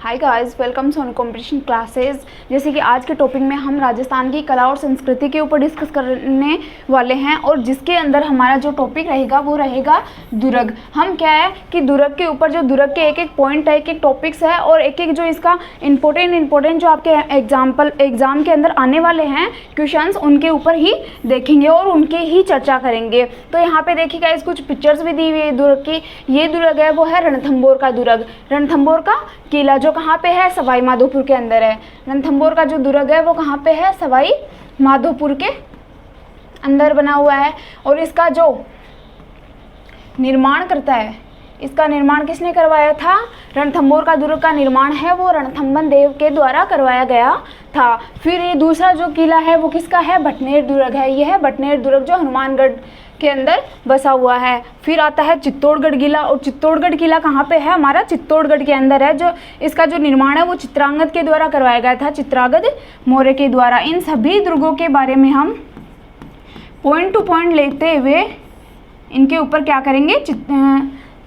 Hi guys, welcome to competition classes. जैसे कि आज के टॉपिक में हम राजस्थान की कला और संस्कृति के ऊपर डिस्कस करने वाले हैं और जिसके अंदर हमारा जो टॉपिक रहेगा वो रहेगा दुर्ग। हम क्या है कि दुर्ग के ऊपर जो दुर्ग के एक एक पॉइंट है, एक एक टॉपिक्स है और एक एक जो इसका इम्पोर्टेंट जो आपके एग्जाम के अंदर आने वाले हैं क्वेश्चंस, उनके ऊपर ही देखेंगे और उनके ही चर्चा करेंगे। तो यहाँ पे देखिएगा, इस कुछ पिक्चर्स भी दी हुई है दुर्ग की। ये दुर्ग है वो है रणथंभौर का दुर्ग, रणथंभौर का किला, जो कहाँ पे है, सवाई माधोपुर के अंदर है। रणथंभौर का जो दुर्ग है वो कहाँ पे है, सवाई माधोपुर के अंदर बना हुआ है। और इसका जो निर्माण करता है, इसका निर्माण किसने करवाया था? रणथंभौर का दुर्ग का निर्माण है वो रणथंभन देव के द्वारा करवाया गया था। फिर ये दूसरा जो किला है वो किसका है? भटनेर दुर्ग है। यह है भटनेर दुर्ग जो हनुमानगढ़ के अंदर बसा हुआ है। फिर आता है चित्तौड़गढ़ किला, और चित्तौड़गढ़ किला कहाँ पे है? हमारा चित्तौड़गढ़ के अंदर है। जो इसका जो निर्माण है वो चित्रांगद के द्वारा करवाया गया था, चित्रांगद मौर्य के द्वारा। इन सभी दुर्गों के बारे में हम पॉइंट टू पॉइंट लेते हुए इनके ऊपर क्या करेंगे,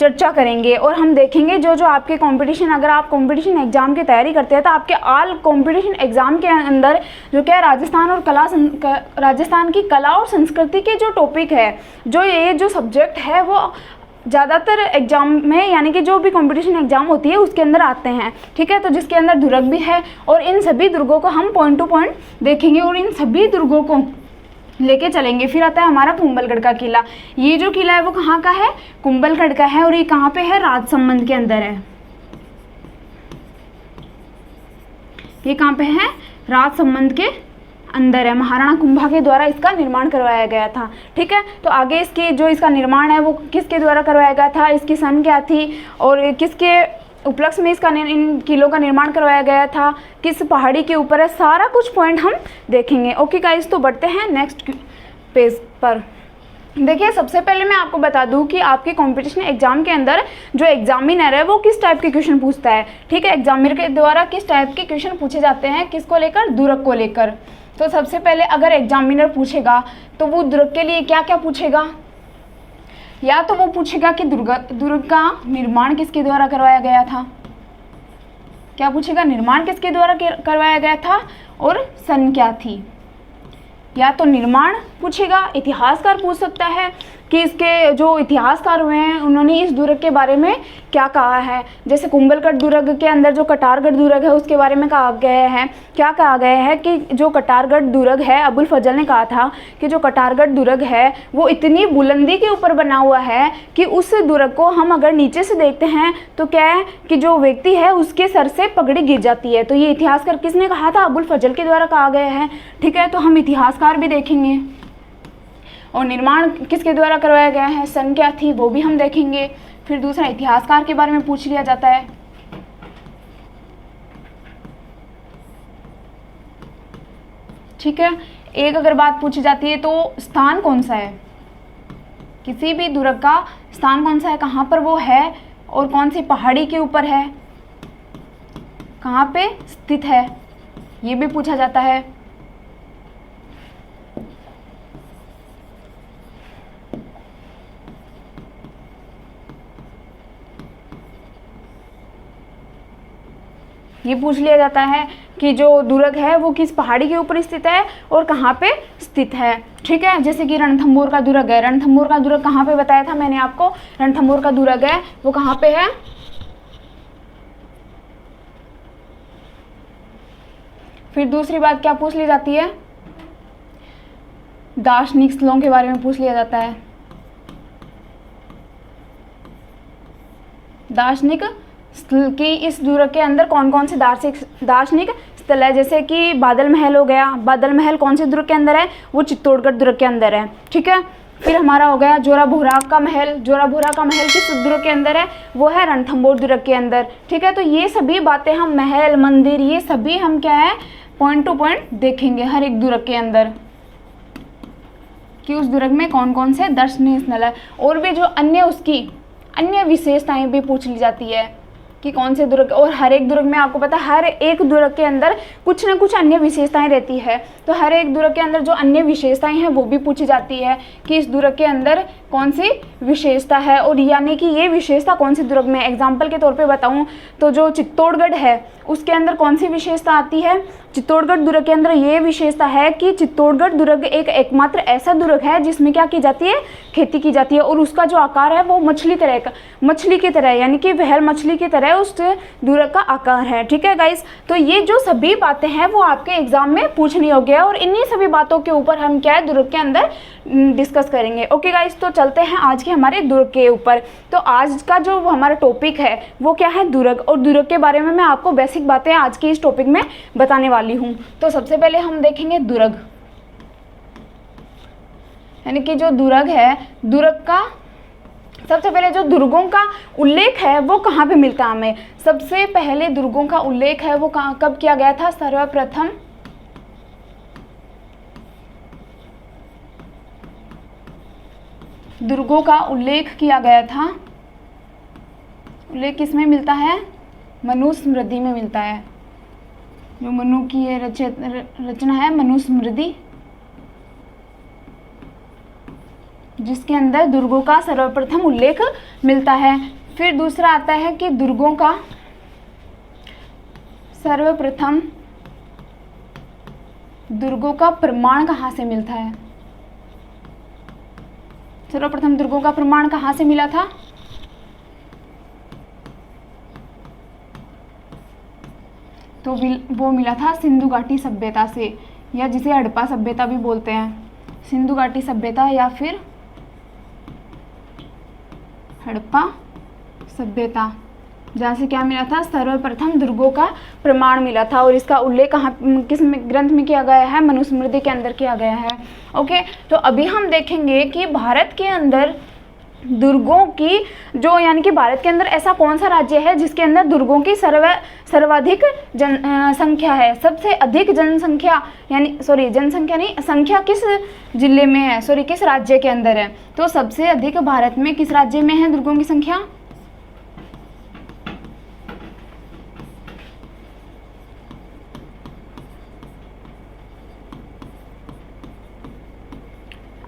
चर्चा करेंगे। और हम देखेंगे जो जो आपके कंपटीशन, अगर आप कंपटीशन एग्जाम की तैयारी करते हैं तो आपके ऑल कंपटीशन एग्जाम के अंदर जो क्या राजस्थान की कला और संस्कृति के जो टॉपिक है, जो ये जो सब्जेक्ट है वो ज़्यादातर एग्जाम में, यानी कि जो भी कंपटीशन एग्जाम होती है उसके अंदर आते हैं। ठीक है, तो जिसके अंदर दुर्ग भी है और इन सभी दुर्गों को हम पॉइंट टू पॉइंट देखेंगे और इन सभी दुर्गों को लेके चलेंगे। फिर आता है हमारा कुंभलगढ़ का किला। ये जो किला है वो कहाँ का है? कुंभलगढ़ का है। और ये कहाँ पे है? राजसमंद के अंदर है। ये कहाँ पे है? राजसमंद के अंदर है। महाराणा कुंभा के द्वारा इसका निर्माण करवाया गया था। ठीक है, तो आगे इसके जो इसका निर्माण है वो किसके द्वारा करवाया गया था, इसकी सन क्या थी और किसके उपलक्ष्य में इसका इन किलों का निर्माण करवाया गया था, किस पहाड़ी के ऊपर है, सारा कुछ पॉइंट हम देखेंगे। ओके गाइस, तो बढ़ते हैं नेक्स्ट पेज पर। देखिए, सबसे पहले मैं आपको बता दूं कि आपके कंपटीशन एग्जाम के अंदर जो एग्जामिनर है वो किस टाइप के क्वेश्चन पूछता है। ठीक है, एग्जामिनर के द्वारा किस टाइप के क्वेश्चन पूछे जाते हैं, किसको लेकर? दुर्ग को लेकर। तो सबसे पहले अगर एग्जामिनर पूछेगा तो वो दुर्ग के लिए क्या क्या पूछेगा? या तो वो पूछेगा कि दुर्ग का निर्माण किसके द्वारा करवाया गया था। क्या पूछेगा? निर्माण किसके द्वारा करवाया गया था और सन क्या थी। या तो निर्माण पूछेगा, इतिहासकार पूछ सकता है कि इसके जो इतिहासकार हुए हैं उन्होंने इस दुर्ग के बारे में क्या कहा है। जैसे कुंभलगढ़ दुर्ग के अंदर जो कटारगढ़ दुर्ग है उसके बारे में कहा गया है, क्या कहा गया है कि जो कटारगढ़ दुर्ग है, अबुल फजल ने कहा था कि जो कटारगढ़ दुर्ग है वो इतनी बुलंदी के ऊपर बना हुआ है कि उस दुर्ग को हम अगर नीचे से देखते हैं तो क्या है कि जो व्यक्ति है उसके सर से पगड़ी गिर जाती है। तो ये इतिहासकार किसने कहा था? अबुल फजल के द्वारा कहा गया है। ठीक है, तो हम इतिहासकार भी देखेंगे और निर्माण किसके द्वारा करवाया गया है, सन क्या थी, वो भी हम देखेंगे। फिर दूसरा, इतिहासकार के बारे में पूछ लिया जाता है। ठीक है, एक अगर बात पूछी जाती है तो स्थान कौन सा है, किसी भी दुर्ग का स्थान कौन सा है, कहाँ पर वो है और कौन सी पहाड़ी के ऊपर है, कहाँ पे स्थित है, ये भी पूछा जाता है। ये पूछ लिया जाता है कि जो दुर्ग है वो किस पहाड़ी के ऊपर स्थित है और कहाँ पे स्थित है। ठीक है, जैसे कि रणथंभौर का दुर्ग है। रणथंभौर का दुर्ग कहाँ पे बताया था मैंने आपको? रणथंभौर का दुर्ग है वो कहाँ पे है? फिर दूसरी बात क्या पूछ ली जाती है? दार्शनिक स्थलों के बारे में पूछ लिया जाता है। दार्शनिक स्थल की इस दुर्ग के अंदर कौन कौन से दार्शनिक स्थल है। जैसे कि बादल महल हो गया। बादल महल कौन से दुर्ग के अंदर है? वो चित्तौड़गढ़ दुर्ग के अंदर है। ठीक है, फिर हमारा हो गया जोराभोरा का महल। जोराभोरा का महल किस दुर्ग के अंदर है? वो है रणथंभौर दुर्ग के अंदर। ठीक है, तो ये सभी बातें हम, महल, मंदिर, ये सभी हम क्या है, पॉइंट टू पॉइंट देखेंगे हर एक दुर्ग के अंदर कि उस दुर्ग में कौन कौन से दर्शनीय स्थल है। और भी जो अन्य उसकी अन्य विशेषताएं भी पूछ ली जाती है कि कौन से दुर्ग, और हर एक दुर्ग में आपको पता है हर एक दुर्ग के अंदर कुछ न कुछ अन्य विशेषताएं रहती है। तो हर एक दुर्ग के अंदर जो अन्य विशेषताएं हैं वो भी पूछी जाती है कि इस दुर्ग के अंदर कौन सी विशेषता है, और यानी कि ये विशेषता कौन सी दुर्ग में। एग्जाम्पल के तौर पे बताऊं तो जो चित्तौड़गढ़ है उसके अंदर कौन सी विशेषता आती है, चित्तौड़गढ़ दुर्ग के अंदर ये विशेषता है कि चित्तौड़गढ़ दुर्ग एक एकमात्र ऐसा दुर्ग है जिसमें क्या की जाती है, खेती की जाती है, और उसका जो आकार है वो मछली की तरह यानी कि व्हेल मछली की तरह उस दुर्ग का आकार है। ठीक है गाइस, तो ये जो सभी बातें हैं वो आपके एग्जाम में पूछनी होगी और इन्हीं सभी बातों के ऊपर हम क्या है दुर्ग के अंदर डिस्कस करेंगे। ओके गाइस, तो चलते हैं आज के हमारे दुर्ग के ऊपर। तो आज का जो हमारा टॉपिक है वो क्या है, दुर्ग, और दुर्ग के बारे में मैं आपको बेसिक बातें आज की इस टॉपिक में बताने वाली हूँ। तो सबसे पहले हम देखेंगे दुर्ग, यानी कि जो दुर्ग है, दुर्ग का सबसे पहले जो दुर्गों का उल्लेख है वो कहाँ पे मिलता है हमें। सबसे पहले दुर्गों का उल्लेख है वो कब किया गया था, सर्वप्रथम दुर्गों का उल्लेख किया गया था, उल्लेख किसमें मिलता है, मनुस्मृति में मिलता है। जो मनु की ये रचना है मनुस्मृति, जिसके अंदर दुर्गों का सर्वप्रथम उल्लेख मिलता है। फिर दूसरा आता है कि दुर्गों का सर्वप्रथम दुर्गों का प्रमाण कहाँ से मिलता है, सर्वप्रथम दुर्गों का प्रमाण कहाँ से मिला था, तो वो मिला था सिंधु घाटी सभ्यता से, या जिसे हड़प्पा सभ्यता भी बोलते हैं, सिंधु घाटी सभ्यता या फिर हड़प्पा सभ्यता, जहाँ से क्या मिला था, सर्वप्रथम दुर्गों का प्रमाण मिला था। और इसका उल्लेख कहाँ किस ग्रंथ में किया गया है, मनुस्मृति के अंदर किया गया है। ओके, तो अभी हम देखेंगे कि भारत के अंदर दुर्गों की जो यानी कि भारत के अंदर ऐसा कौन सा राज्य है जिसके अंदर दुर्गों की सर्वाधिक संख्या है, सबसे अधिक जनसंख्या जनसंख्या नहीं, संख्या किस जिले में है, किस राज्य के अंदर है। तो सबसे अधिक भारत में किस राज्य में है दुर्गों की संख्या,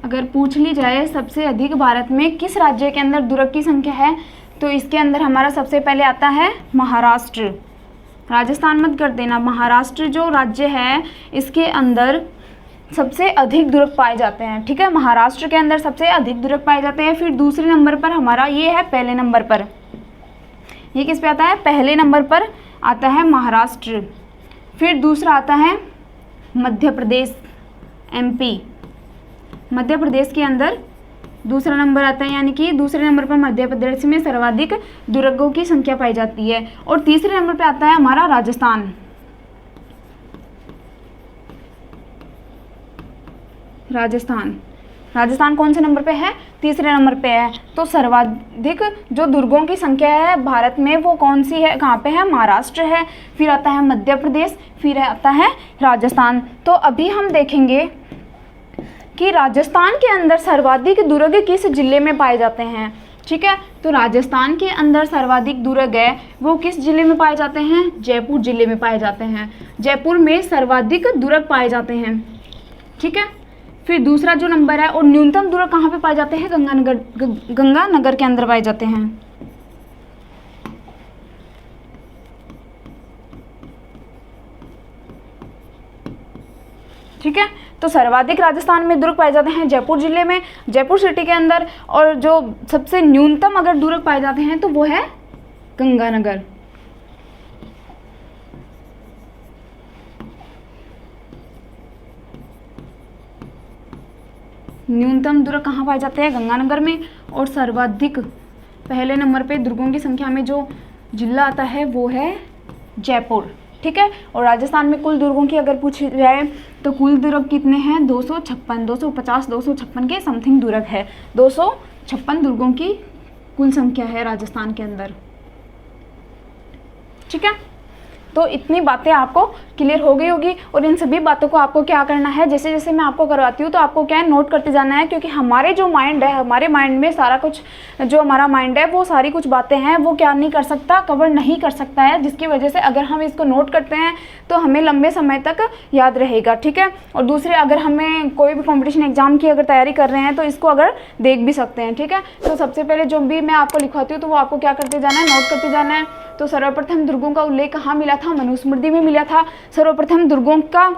अगर पूछ ली जाए सबसे अधिक भारत में किस राज्य के अंदर दुर्ग की संख्या है, तो इसके अंदर हमारा सबसे पहले आता है महाराष्ट्र। राजस्थान मत कर देना, महाराष्ट्र जो राज्य है इसके अंदर सबसे अधिक दुर्ग पाए जाते हैं। ठीक है, महाराष्ट्र के अंदर सबसे अधिक दुर्ग पाए जाते हैं। फिर दूसरे नंबर पर हमारा ये है, पहले नंबर पर ये किस पे आता है, पहले नंबर पर आता है महाराष्ट्र। फिर दूसरा आता है मध्य प्रदेश, एमपी, मध्य प्रदेश के अंदर दूसरा नंबर आता है, यानी कि दूसरे नंबर पर मध्य प्रदेश में सर्वाधिक दुर्गों की संख्या पाई जाती है। और तीसरे नंबर पर आता है हमारा राजस्थान, राजस्थान कौन से नंबर पे है, तीसरे नंबर पे है। तो सर्वाधिक जो दुर्गों की संख्या है भारत में वो कौन सी है, कहाँ पे है, महाराष्ट्र है। फिर आता है मध्य प्रदेश, फिर आता है राजस्थान। तो अभी हम देखेंगे कि राजस्थान के अंदर सर्वाधिक दुर्ग किस जिले में पाए जाते हैं। ठीक है, तो राजस्थान के अंदर सर्वाधिक दुर्ग है वो किस जिले में पाए जाते हैं, जयपुर जिले में पाए जाते हैं। जयपुर में सर्वाधिक दुर्ग पाए जाते हैं। ठीक है, फिर दूसरा जो नंबर है, और न्यूनतम दुर्ग कहाँ पे पाए जाते हैं, गंगानगर के अंदर पाए जाते हैं। ठीक है, तो सर्वाधिक राजस्थान में दुर्ग पाए जाते हैं जयपुर जिले में, जयपुर सिटी के अंदर। और जो सबसे न्यूनतम अगर दुर्ग पाए जाते हैं तो वो है गंगानगर। न्यूनतम दुर्ग कहाँ पाए जाते हैं, गंगानगर में। और सर्वाधिक पहले नंबर पे दुर्गों की संख्या में जो जिला आता है वो है जयपुर। ठीक है, और राजस्थान में कुल दुर्गों की अगर पूछी जाए तो कुल दुर्ग कितने हैं, 256, 250, 256 के समथिंग दुर्ग है। 256 दुर्गों की कुल संख्या है राजस्थान के अंदर। ठीक है, तो इतनी बातें आपको क्लियर हो गई होगी और इन सभी बातों को आपको क्या करना है, जैसे जैसे मैं आपको करवाती हूँ तो आपको क्या है नोट करते जाना है, क्योंकि हमारे जो माइंड है, हमारे माइंड में सारा कुछ, जो हमारा माइंड है वो सारी कुछ बातें हैं वो क्या नहीं कर सकता, कवर नहीं कर सकता है, जिसकी वजह से अगर हम इसको नोट करते हैं तो हमें लंबे समय तक याद रहेगा। ठीक है, और दूसरे अगर हमें कोई भी कॉम्पिटिशन एग्जाम की अगर तैयारी कर रहे हैं तो इसको अगर देख भी सकते हैं। ठीक है, तो सबसे पहले जो भी मैं आपको लिखवाती हूँ तो वो आपको क्या करते जाना है, नोट करते जाना है। तो सर्वप्रथम दुर्गों का उल्लेख कहाँ मिला था, मनुस्मृति में मिला था। सर्वप्रथम दुर्गों का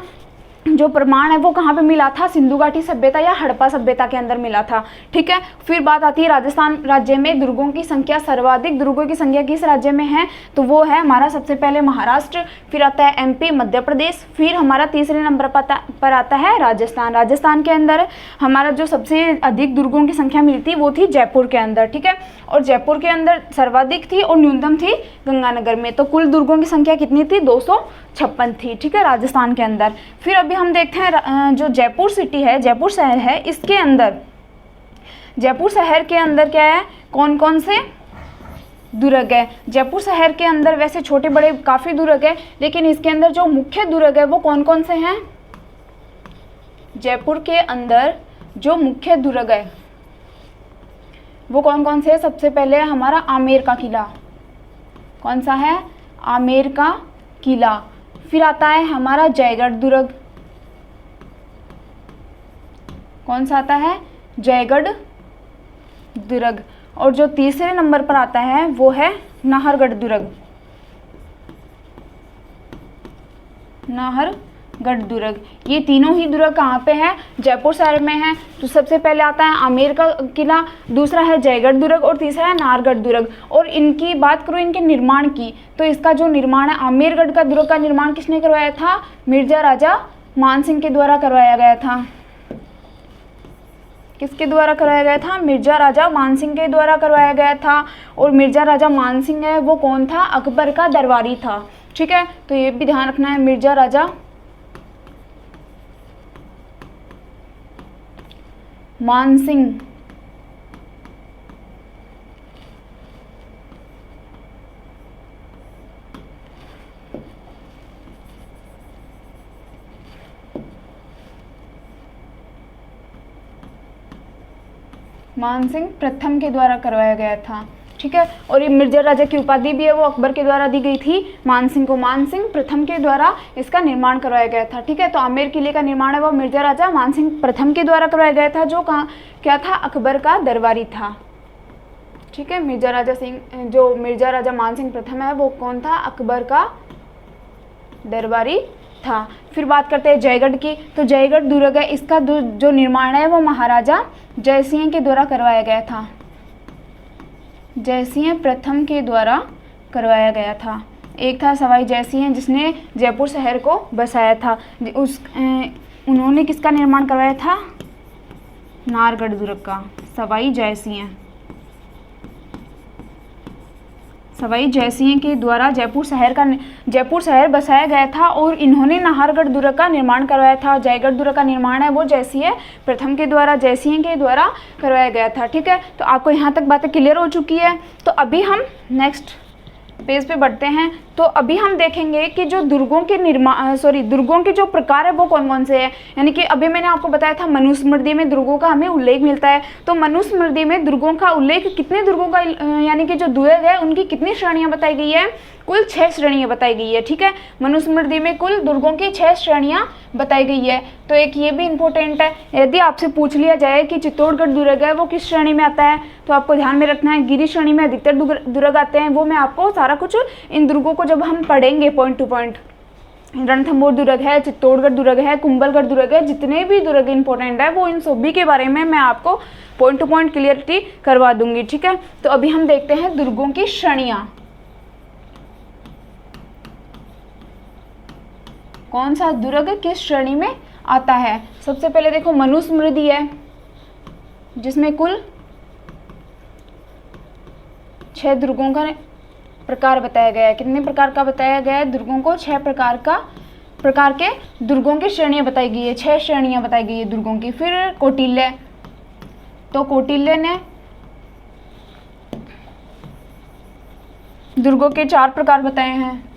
जो प्रमाण है वो कहाँ पे मिला था, सिंधु घाटी सभ्यता या हड़प्पा सभ्यता के अंदर मिला था। ठीक है, फिर बात आती है राजस्थान राज्य में दुर्गों की संख्या, सर्वाधिक दुर्गों की संख्या किस राज्य में है, तो वो है हमारा सबसे पहले महाराष्ट्र, फिर आता है एमपी, मध्य प्रदेश, फिर हमारा तीसरे नंबर पर आता है राजस्थान। राजस्थान के अंदर हमारा जो सबसे अधिक दुर्गों की संख्या मिलती वो थी जयपुर के अंदर। ठीक है, और जयपुर के अंदर सर्वाधिक थी और न्यूनतम थी गंगानगर में। तो कुल दुर्गों की संख्या कितनी थी, 256 थी। ठीक है, राजस्थान के अंदर। फिर अभी हम देखते हैं जो जयपुर सिटी है, जयपुर शहर है, इसके अंदर, जयपुर शहर के अंदर क्या है, कौन कौन से दुर्ग है। जयपुर शहर के अंदर वैसे छोटे बड़े काफ़ी दुर्ग है, लेकिन इसके अंदर जो मुख्य दुर्ग है वो कौन कौन से हैं, जयपुर के अंदर जो मुख्य दुर्ग है वो कौन कौन से है। सबसे पहले हमारा आमेर का किला, कौन सा है, आमेर का किला। फिर आता है हमारा जयगढ़ दुर्ग, कौन सा आता है, जयगढ़ दुर्ग। और जो तीसरे नंबर पर आता है वो है नाहरगढ़ दुर्ग, नाहरगढ़ दुर्ग। ये तीनों ही दुर्ग कहाँ पे है, जयपुर शहर में है। तो सबसे पहले आता है आमेर का किला, दूसरा है जयगढ़ दुर्ग और तीसरा है नाहरगढ़ दुर्ग। और इनकी बात करूँ इनके निर्माण की, तो इसका जो निर्माण है, आमेरगढ़ का दुर्ग का निर्माण किसने करवाया था, मिर्जा राजा मानसिंह के द्वारा करवाया गया था। किसके द्वारा करवाया गया था, मिर्जा राजा मानसिंह के द्वारा करवाया गया था। और मिर्जा राजा मानसिंह है वो कौन था, अकबर का दरबारी था। ठीक है, तो ये भी ध्यान रखना है, मिर्जा राजा मानसिंह मानसिंह प्रथम के द्वारा करवाया गया था। ठीक है, और ये मिर्जा राजा की उपाधि भी है वो अकबर के द्वारा दी गई थी मानसिंह को, मानसिंह प्रथम के द्वारा इसका निर्माण करवाया गया था। ठीक है, तो आमेर किले का निर्माण है वो मिर्जा राजा मानसिंह प्रथम के द्वारा करवाया गया था, जो कहाँ क्या था, अकबर का दरबारी था। ठीक है, मिर्जा राजा मानसिंह प्रथम है वो कौन था, अकबर का दरबारी था। फिर बात करते हैं जयगढ़ की, तो जयगढ़ दुर्ग है, इसका जो निर्माण है वो महाराजा जयसिंह के द्वारा करवाया गया था, जयसिंह प्रथम के द्वारा करवाया गया था। एक था सवाई जयसिंह जिसने जयपुर शहर को बसाया था, उन्होंने किसका निर्माण करवाया था, नाहरगढ़ दुर्ग का। सवाई जयसिंह के द्वारा जयपुर शहर बसाया गया था और इन्होंने नाहरगढ़ दुर्ग का निर्माण करवाया था। जयगढ़ दुर्ग का निर्माण है वो जयसिंह प्रथम के द्वारा करवाया गया था। ठीक है, तो आपको यहाँ तक बातें क्लियर हो चुकी है। तो अभी हम नेक्स्ट पेज पे बढ़ते हैं। तो अभी हम देखेंगे कि जो दुर्गों के जो प्रकार है वो कौन कौन से हैं। यानी कि अभी मैंने आपको बताया था मनुस्मृति में दुर्गों का हमें उल्लेख मिलता है, तो मनुस्मृति में दुर्गों का उल्लेख कितने दुर्गों का, यानी कि जो दुर्ग है उनकी कितनी श्रेणियां बताई गई है, कुल 6 श्रेणियां बताई गई है। ठीक है, मनुस्मृति में कुल दुर्गों की 6 श्रेणियां बताई गई है। तो एक ये भी इंपॉर्टेंट है, यदि आपसे पूछ लिया जाए कि चित्तौड़गढ़ दुर्ग है वो किस श्रेणी में आता है, तो आपको ध्यान में रखना है गिरी श्रेणी में अधिकतर दुर्ग आते हैं। वो मैं आपको सारा कुछ इन दुर्गों को जब हम पढ़ेंगे पॉइंट टू पॉइंट, रणथंभौर दुर्ग है, चित्तौड़गढ़ दुर्ग है, कुंभलगढ़ दुर्ग है, जितने भी दुर्ग इंपॉर्टेंट है वो इन सभी के बारे में मैं आपको पॉइंट टू पॉइंट क्लियरिटी करवा दूंगी। ठीक है, तो अभी हम देखते हैं दुर्गों की श्रेणियां, कौन सा दुर्ग किस श्रेणी में आता है। सबसे पहले देखो मनुस्मृति है जिसमें कुल 6 दुर्गों का प्रकार बताया गया है। कितने प्रकार का बताया गया है, दुर्गों को 6 प्रकार के दुर्गों की श्रेणियां बताई गई है, 6 श्रेणियां बताई गई है दुर्गों की। फिर कौटिल्य, तो कौटिल्य ने दुर्गों के 4 प्रकार बताए हैं।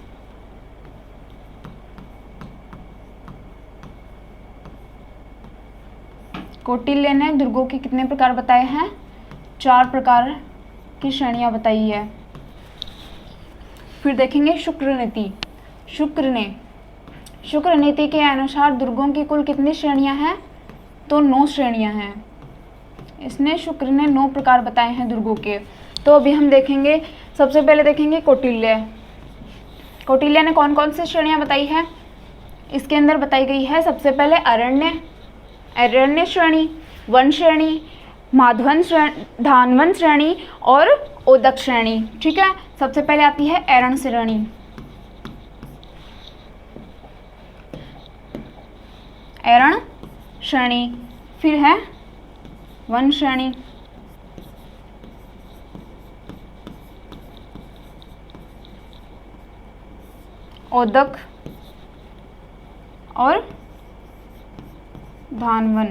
कौटिल्य ने दुर्गों के कितने प्रकार बताए हैं? 4 प्रकार की श्रेणियां बताई है। फिर देखेंगे शुक्र नीति। शुक्र नीति के अनुसार दुर्गों की कुल कितनी श्रेणियां हैं? तो 9 श्रेणियां हैं। इसने शुक्र ने 9 प्रकार बताए हैं दुर्गों के। तो अभी हम देखेंगे, सबसे पहले देखेंगे कौटिल्य। कौटिल्य ने कौन कौन सी श्रेणियां बताई है? इसके अंदर बताई गई है सबसे पहले अरण्य श्रेणी, वन श्रेणी, धानवन श्रेणी और ओदक श्रेणी। ठीक है, सबसे पहले आती है अरण्य श्रेणी, फिर है वन श्रेणी, ओदक और धानवन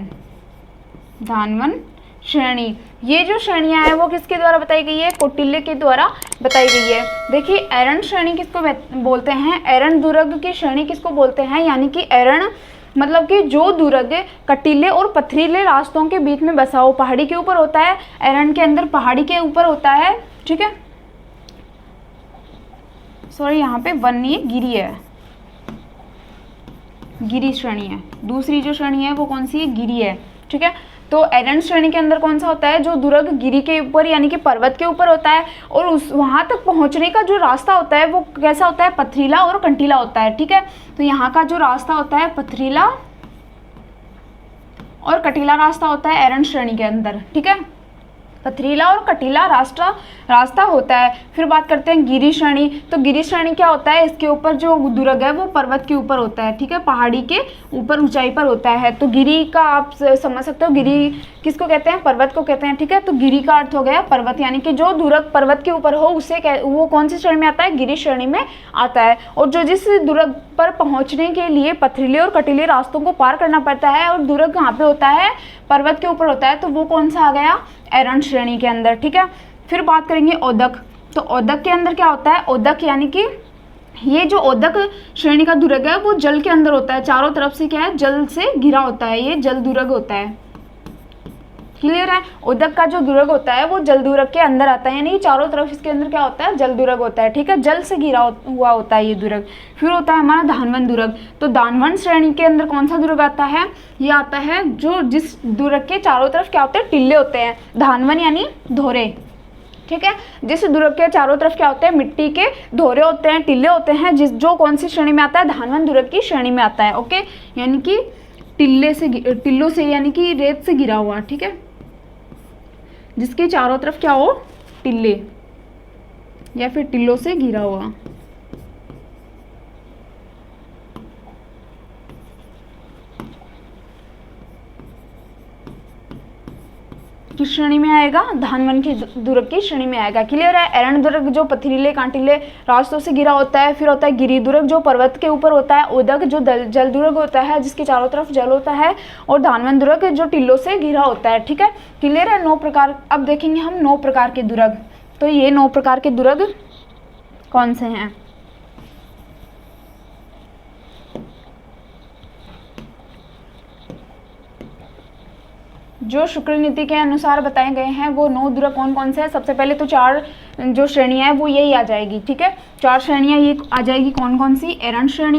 श्रेणी। ये जो श्रेणियां हैं वो किसके द्वारा बताई गई है? कौटिल्य के द्वारा बताई गई है। देखिए अरण्य श्रेणी किसको बोलते हैं? अरण्य दुर्ग की श्रेणी किसको बोलते हैं? यानी कि अरण्य मतलब कि जो दुर्ग कटीले और पथरीले रास्तों के बीच में बसा हो, पहाड़ी के ऊपर होता है, अरण्य के अंदर पहाड़ी के ऊपर होता है। ठीक है, सॉरी यहाँ पे वन नहीं है, गिरी है, गिरी श्रेणी है। दूसरी जो श्रेणी है वो कौन सी है? गिरी है। ठीक है, तो अरण्य श्रेणी के अंदर कौन सा होता है? जो दुर्ग गिरी के ऊपर यानी कि पर्वत के ऊपर होता है, और उस वहाँ तक पहुँचने का जो रास्ता होता है वो कैसा होता है? पथरीला और कंटीला होता है। ठीक है, तो यहाँ का जो रास्ता होता है पथरीला और कटीला रास्ता होता है अरण्य श्रेणी के अंदर। ठीक है, पथरीला और कटीला रास्ता होता है। फिर बात करते हैं गिरी श्रेणी। तो गिरी श्रेणी क्या होता है? इसके ऊपर जो दुर्ग है वो पर्वत के ऊपर होता है। ठीक है, पहाड़ी के ऊपर ऊंचाई पर होता है। तो गिरी का आप समझ सकते हो, गिरी किसको कहते हैं? पर्वत को कहते हैं। ठीक है, तो गिरी का अर्थ हो गया पर्वत, यानी कि जो दुर्ग पर्वत के ऊपर हो उसे वो कौन सी श्रेणी में आता है? गिरी श्रेणी में आता है। और जो जिस दुर्ग पर पहुंचने के लिए पथरीले और कटीले रास्तों को पार करना पड़ता है और दुर्ग कहाँ पे होता है? पर्वत के ऊपर होता है, तो वो कौन सा आ गया? अरण्य श्रेणी के अंदर। ठीक है, फिर बात करेंगे ओदक। तो ओदक के अंदर क्या होता है? ओदक यानी कि ये जो ओदक श्रेणी का दुर्ग है वो जल के अंदर होता है, चारों तरफ से क्या है? जल से घिरा होता है, ये जल दुर्ग होता है। क्लियर है? ओदक का जो दुर्ग होता है वो जल दुर्ग के अंदर आता है, यानी चारों तरफ इसके अंदर क्या होता है? जल दुर्ग होता है। ठीक है, जल से घिरा हुआ होता है ये दुर्ग। फिर होता है हमारा धानवन दुर्ग। तो धानवन श्रेणी के अंदर कौन सा दुर्ग आता है? ये आता है जो जिस दुर्ग के चारों तरफ क्या होते हैं? टिल्ले होते हैं। धानवन यानी धोरे। ठीक है, जिस दुर्ग के चारों तरफ क्या होते हैं? मिट्टी के धोरे होते हैं, टिल्ले होते हैं, जो कौन सी श्रेणी में आता है? धानवन दुर्ग की श्रेणी में आता है। ओके, यानी कि टिल्लों से यानी कि रेत से घिरा हुआ। ठीक है, जिसके चारों तरफ क्या हो? टिल्ले या फिर टिल्लों से घिरा हुआ। किस श्रेणी में आएगा? धानवन की दुर्ग की श्रेणी में आएगा। क्लियर है? अरण्य दुर्ग जो पथरीले कांटीले रास्तों से घिरा होता है। फिर होता है गिरी दुर्ग जो पर्वत के ऊपर होता है। ओदक जो जल दुर्ग होता है जिसके चारों तरफ जल होता है। और धानवन दुर्ग जो टिल्लों से घिरा होता है। ठीक है, क्लियर है? 9 प्रकार। अब देखेंगे हम 9 प्रकार के दुर्ग। तो ये 9 प्रकार के दुर्ग कौन से हैं? जो शुक्र नीति के अनुसार बताए गए हैं वो 9 दुर्ग कौन कौन से हैं? सबसे पहले तो 4 जो श्रेणियां हैं वो यही आ जाएगी। ठीक है, 4 श्रेणियां ये आ जाएगी। कौन कौन सी? अरण्य श्रेणी।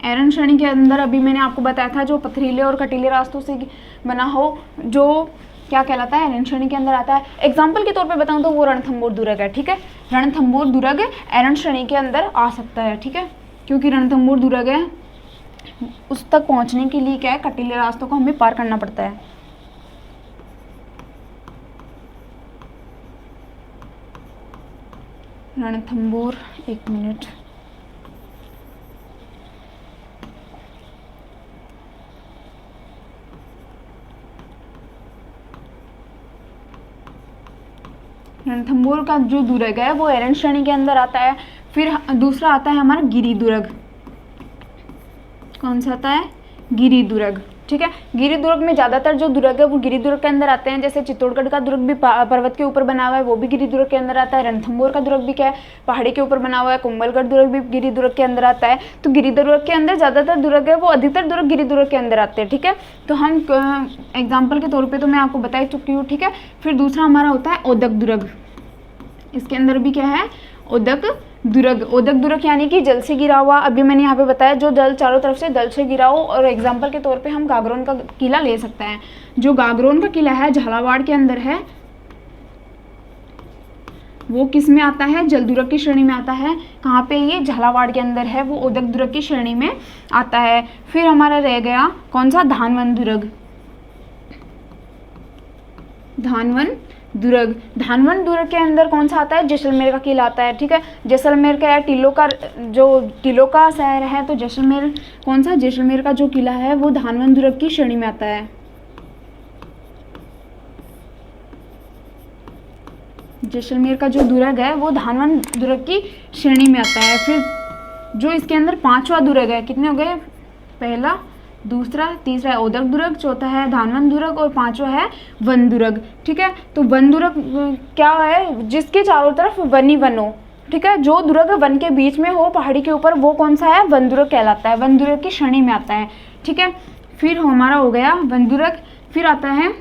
अरण्य श्रेणी के अंदर अभी मैंने आपको बताया था जो पथरीले और कटीले रास्तों से बना हो, जो क्या कहलाता है? अरण्य श्रेणी के अंदर आता है। एग्जाम्पल के तौर पे बताऊं तो वो रणथंभौर दुर्ग है। ठीक है, रणथंभौर दुर्ग अरण्य श्रेणी के अंदर आ सकता है। ठीक है, क्योंकि रणथंभौर दुर्ग है उस तक पहुंचने के लिए क्या है? कटीले रास्तों को हमें पार करना पड़ता है। रणथंभौर, एक मिनट, रणथंभौर का जो दुर्ग है वो अरण्य श्रेणी के अंदर आता है। फिर दूसरा आता है हमारा गिरी दुर्ग। कौन सा आता है? गिरी दुर्ग। ठीक है। गिरी दुर्ग में ज़्यादातर जो दुर्ग है वो गिरी दुर्ग के अंदर आते हैं, जैसे चित्तौड़गढ़ का दुर्ग भी पर्वत के ऊपर बना हुआ है, वो भी गिरी दुर्ग के अंदर आता है। रणथंभौर का दुर्ग भी क्या है, पहाड़ी के ऊपर बना हुआ है। कुंभलगढ़ दुर्ग भी गिरी दुर्ग के अंदर आता है। तो गिरी दुर्ग के अंदर ज़्यादातर दुर्ग है वो अधिकतर दुर्ग गिरी दुर्ग के अंदर आते हैं, ठीक है। तो हम एग्जाम्पल के तौर पर तो मैं आपको बता ही चुकी हूँ, ठीक है। फिर दूसरा हमारा होता है ओदक दुर्ग। इसके अंदर भी क्या है, ओदक दुर्ग। ओदक दुर्ग यानी कि जल से गिरा हुआ, अभी मैंने यहाँ पे बताया जो जल चारों तरफ से जल से गिरा हो। और एग्जाम्पल के तौर पे हम गागरोन का किला ले सकते हैं। जो गागरोन का किला है झालावाड़ के अंदर है, वो किस में आता है, जल दुर्ग की श्रेणी में आता है। कहाँ पे, ये झालावाड़ के अंदर है, वो ओदक दुर्ग की श्रेणी में आता है। फिर हमारा रह गया कौन सा, धानवन दुर्ग। धानवन दुर्ग, धानवन दुर्ग के अंदर कौन सा आता है, जैसलमेर का किला आता है, ठीक है। जैसलमेर का या टीलों का, जो टीलों का शहर है, तो जैसलमेर कौन सा, जैसलमेर का जो किला है वो धानवन दुर्ग की श्रेणी में आता है। जैसलमेर का जो दुर्ग है वो धानवन दुर्ग की श्रेणी में आता है। फिर जो इसके अंदर पांचवा दुर्ग है, कितने हो गए, पहला, दूसरा, तीसरा है ओदक दुर्ग, चौथा है धानवन दुर्ग और पांचवा है वन दुर्ग, ठीक है। तो वन दुर्ग क्या है, जिसके चारों तरफ वन ही वन हो, ठीक है। जो दुर्ग वन के बीच में हो पहाड़ी के ऊपर, वो कौन सा है, वन दुर्ग कहलाता है, वन दुर्ग की श्रेणी में आता है, ठीक है। फिर हमारा हो गया वन दुर्ग। फिर आता है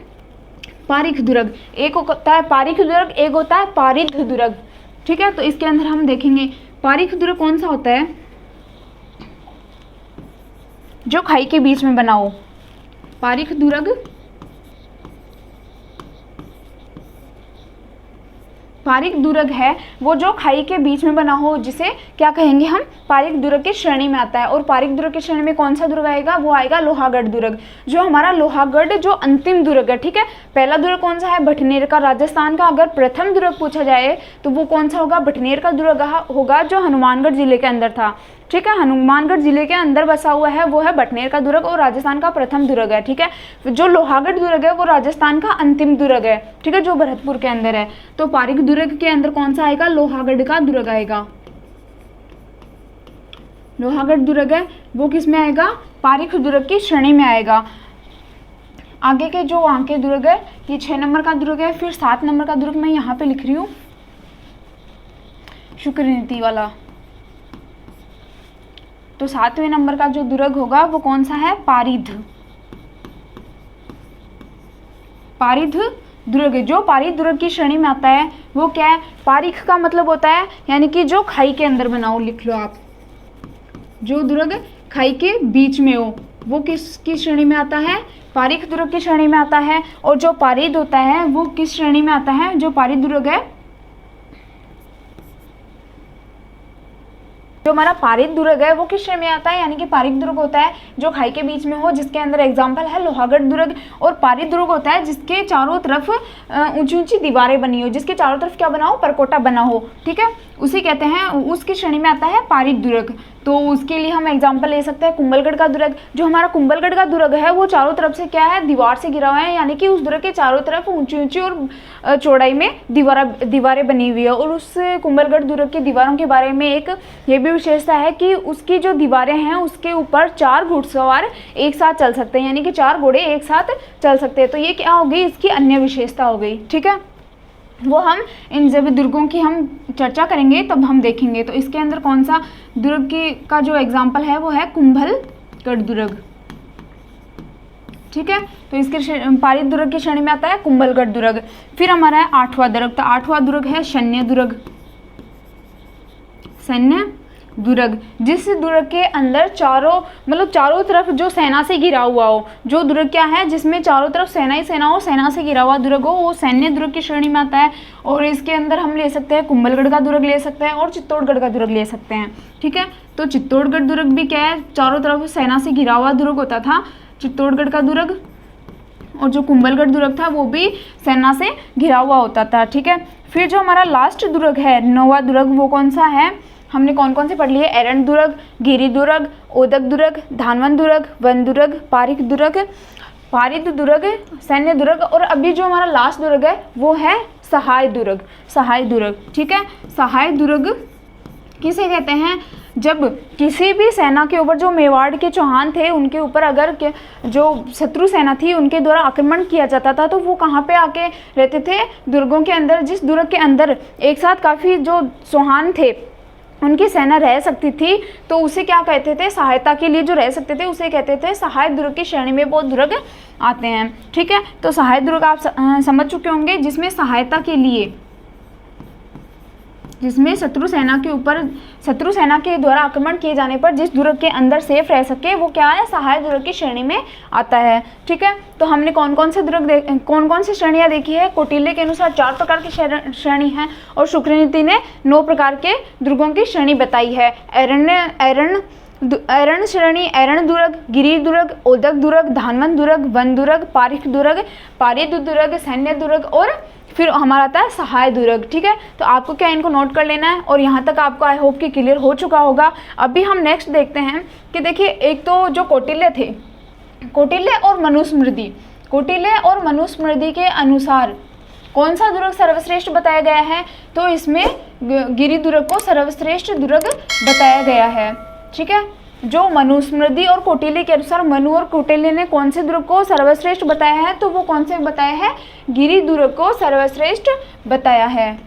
पारीख दुर्ग। एक होता है पारीख दुर्ग, एक होता है पारिध दुर्ग, ठीक है। तो इसके अंदर हम देखेंगे पारीख दुर्ग कौन सा होता है, जो खाई के बीच में बना हो। पारीख दुर्ग, पारीख दुर्ग है वो जो खाई के बीच में बना हो, जिसे क्या कहेंगे हम, पारीख दुर्ग की श्रेणी में आता है। और पारीख दुर्ग की श्रेणी में कौन सा दुर्ग आएगा, वो आएगा लोहागढ़ दुर्ग। जो हमारा लोहागढ़ जो अंतिम दुर्ग है, ठीक है। पहला दुर्ग कौन सा है, भटनेर का, राजस्थान का। अगर प्रथम दुर्ग पूछा जाए तो वो कौन सा होगा, भटनेर का दुर्ग होगा, जो हनुमानगढ़ जिले के अंदर था, ठीक है। हनुमानगढ़ जिले के अंदर बसा हुआ है, वो है भटनेर का दुर्ग और राजस्थान का प्रथम दुर्ग है, ठीक है। जो लोहागढ़ दुर्ग है वो राजस्थान का अंतिम दुर्ग है, ठीक है, जो भरतपुर के अंदर है। तो पारीख दुर्ग के अंदर कौन सा आएगा, लोहागढ़ का दुर्ग आएगा। लोहागढ़ दुर्ग है वो किस में आएगा, पारीख दुर्ग की श्रेणी में आएगा। आगे के जो वहाँ के दुर्ग है, ये 6 नंबर का दुर्ग है। फिर 7 नंबर का दुर्ग मैं यहाँ पे लिख रही हूँ, शुक्र नीति वाला। तो 7वें नंबर का जो दुर्ग होगा वो कौन सा है, पारिध। पारिध दुर्ग, जो पारिध दुर्ग की श्रेणी में आता है वो क्या है, पारीख का मतलब होता है यानी कि जो खाई के अंदर बना हो, लिख लो आप। जो दुर्ग खाई के बीच में हो वो किसकी श्रेणी में आता है, पारीख दुर्ग की श्रेणी में आता है। और जो पारिध होता है वो किस श्रेणी में आता है, जो पारिध दुर्ग है, जो हमारा पारिध दुर्ग है वो किस श्रेणी में आता है, यानी कि पारीख दुर्ग होता है जो खाई के बीच में हो, जिसके अंदर एग्जाम्पल है लोहागढ़ दुर्ग। और पारिध दुर्ग होता है जिसके चारों तरफ ऊंची ऊंची दीवारें बनी हो, जिसके चारों तरफ क्या बना हो, परकोटा बना हो, ठीक है, उसे कहते हैं, उसकी श्रेणी में आता है पारिध दुर्ग। तो उसके लिए हम एग्जाम्पल ले सकते हैं कुंभलगढ़ का दुर्ग। जो हमारा कुंभलगढ़ का दुर्ग है वो चारों तरफ से क्या है, दीवार से घिरा हुआ है, यानी कि उस दुर्ग के चारों तरफ ऊंची ऊंची और चौड़ाई में दीवारें बनी हुई है। और उस कुंभलगढ़ दुर्ग की दीवारों के बारे में एक ये भी विशेषता है कि उसकी जो दीवारें हैं उसके ऊपर 4 घुड़सवार एक साथ चल सकते हैं, यानी कि 4 घोड़े एक साथ चल सकते हैं। तो ये क्या हो गई, इसकी अन्य विशेषता हो गई, ठीक है। वो हम इन जब दुर्गों की हम चर्चा करेंगे तब हम देखेंगे। तो इसके अंदर कौन सा दुर्ग का जो एग्जाम्पल है वो है कुंभलगढ़ दुर्ग, ठीक है। तो इसके पारिध दुर्ग की श्रेणी में आता है कुंभलगढ़ दुर्ग। फिर हमारा है 8वां दुर्ग। तो 8वां दुर्ग है शन्य दुर्ग। शन्य दुर्ग, जिस दुर्ग के अंदर चारों तरफ जो सेना से घिरा हुआ हो, जो दुर्ग क्या है जिसमें चारों तरफ सेना ही सेना हो, सेना से घिरा हुआ दुर्ग हो, वो सैन्य दुर्ग की श्रेणी में आता है। और इसके अंदर हम ले सकते हैं कुंभलगढ़ का दुर्ग ले सकते हैं और चित्तौड़गढ़ का दुर्ग ले सकते हैं, ठीक है। तो चित्तौड़गढ़ दुर्ग भी क्या है, चारों तरफ सेना से घिरा हुआ दुर्ग होता था चित्तौड़गढ़ का दुर्ग। और जो कुंभलगढ़ दुर्ग था वो भी सेना से घिरा हुआ होता था, ठीक है। फिर जो हमारा लास्ट दुर्ग है 9वां दुर्ग, वो कौन सा है, हमने कौन कौन से पढ़ लिए, एरंड दुर्ग, गिरी दुर्ग, ओदक दुर्ग, धानवन दुर्ग, वन दुर्ग, पारीख दुर्ग, पारिध दुर्ग, सैन्य दुर्ग। और अभी जो हमारा लास्ट दुर्ग है वो है सहाय दुर्ग। सहाय दुर्ग, ठीक है। सहाय दुर्ग किसे कहते हैं, जब किसी भी सेना के ऊपर, जो मेवाड़ के चौहान थे उनके ऊपर अगर जो शत्रु सेना थी उनके द्वारा आक्रमण किया जाता था तो वो कहाँ पे आके रहते थे, दुर्गों के अंदर। जिस दुर्ग के अंदर एक साथ काफ़ी जो चौहान थे उनकी सेना रह सकती थी तो उसे क्या कहते थे, सहायता के लिए जो रह सकते थे उसे कहते थे सहायक दुर्ग की श्रेणी में वो दुर्ग आते हैं। ठीक है, तो सहायक दुर्ग आप समझ चुके होंगे, जिसमें सहायता के लिए, जिसमें शत्रु सेना के द्वारा आक्रमण किए जाने पर जिस दुर्ग के अंदर सेफ रह सके वो क्या है, सहायक दुर्ग की श्रेणी में आता है। ठीक है, तो हमने कौन कौन सी श्रेणियां देखी है। कौटिल्य के अनुसार 4 प्रकार की श्रेणी है और शुक्रनीति ने 9 प्रकार के दुर्गों की श्रेणी बताई है। ऐरण श्रेणी, ऐरण दुर्ग, गिरि दुर्ग, ओदक दुर्ग, धानवन दुर्ग, वन दुर्ग, पारिख दुर्ग, पारिद दुर्ग, सैन्य दुर्ग और फिर हमारा आता है सहाय दुर्ग। ठीक है, तो आपको क्या इनको नोट कर लेना है और यहाँ तक आपको आई होप कि क्लियर हो चुका होगा। अभी हम नेक्स्ट देखते हैं कि देखिए, एक तो जो कौटिल्य थे, कौटिल्य और मनुस्मृति, कौटिल्य और मनुस्मृति के अनुसार कौन सा दुर्ग सर्वश्रेष्ठ बताया गया है, तो इसमें गिरि दुर्ग को सर्वश्रेष्ठ दुर्ग बताया गया है। ठीक है, जो मनुस्मृति और कौटिल्य के अनुसार मनु और कौटिल्य ने कौन से दुर्ग को सर्वश्रेष्ठ बताया है, तो वो कौन से बताया है, गिरि दुर्ग को सर्वश्रेष्ठ बताया है।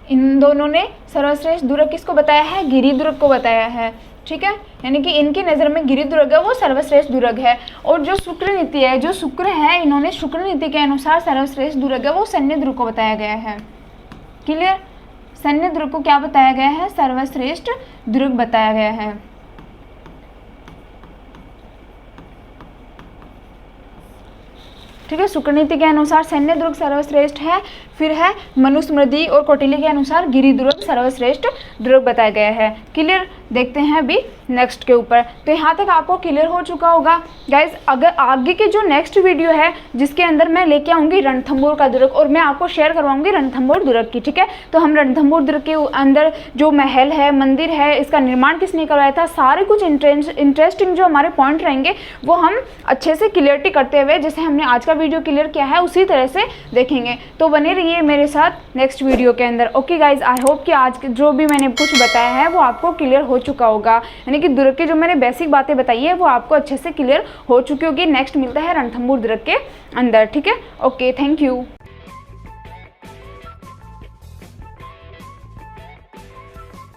इन दोनों ने सर्वश्रेष्ठ दुर्ग किसको बताया है, गिरि दुर्ग को बताया है। ठीक है, यानी कि इनकी नज़र में गिरि दुर्ग है वो सर्वश्रेष्ठ दुर्ग है। और जो शुक्र नीति है, जो शुक्र है, इन्होंने शुक्र नीति के अनुसार सर्वश्रेष्ठ दुर्ग है वो सैन्य दुर्ग को बताया गया है। क्लियर, सैन्य दुर्ग को क्या बताया गया है, सर्वश्रेष्ठ दुर्ग बताया गया है। ठीक है, शुक्रनीति के अनुसार सैन्य दुर्ग सर्वश्रेष्ठ है। फिर है मनुस्मृति और कौटिल्य के अनुसार गिरि दुर्ग सर्वश्रेष्ठ दुर्ग बताया गया है। क्लियर, देखते हैं अभी नेक्स्ट के ऊपर। तो यहाँ तक आपको क्लियर हो चुका होगा गाइज। अगर आगे की जो नेक्स्ट वीडियो है जिसके अंदर मैं लेके आऊँगी रणथंभौर का दुर्ग और मैं आपको शेयर करवाऊंगी रणथंभौर दुर्ग की। ठीक है, तो हम रणथंभौर दुर्ग के अंदर जो महल है, मंदिर है, इसका निर्माण किसने करवाया था, सारे कुछ इंटरेस्टिंग जो हमारे पॉइंट रहेंगे वो हम अच्छे से क्लियरिटी करते हुए, जैसे हमने आज का वीडियो क्लियर किया है उसी तरह से देखेंगे। तो बने रहिए मेरे साथ नेक्स्ट वीडियो के अंदर। ओके गाइज, आई होप कि आज जो भी मैंने कुछ बताया है वो आपको क्लियर हो चुका होगा, यानी कि दुर्ग के जो मैंने बेसिक बातें बताई है वो आपको अच्छे से क्लियर हो चुकी होगी। नेक्स्ट मिलता है रणथंभौर दुर्ग के अंदर। ठीक है, ओके, थैंक यू।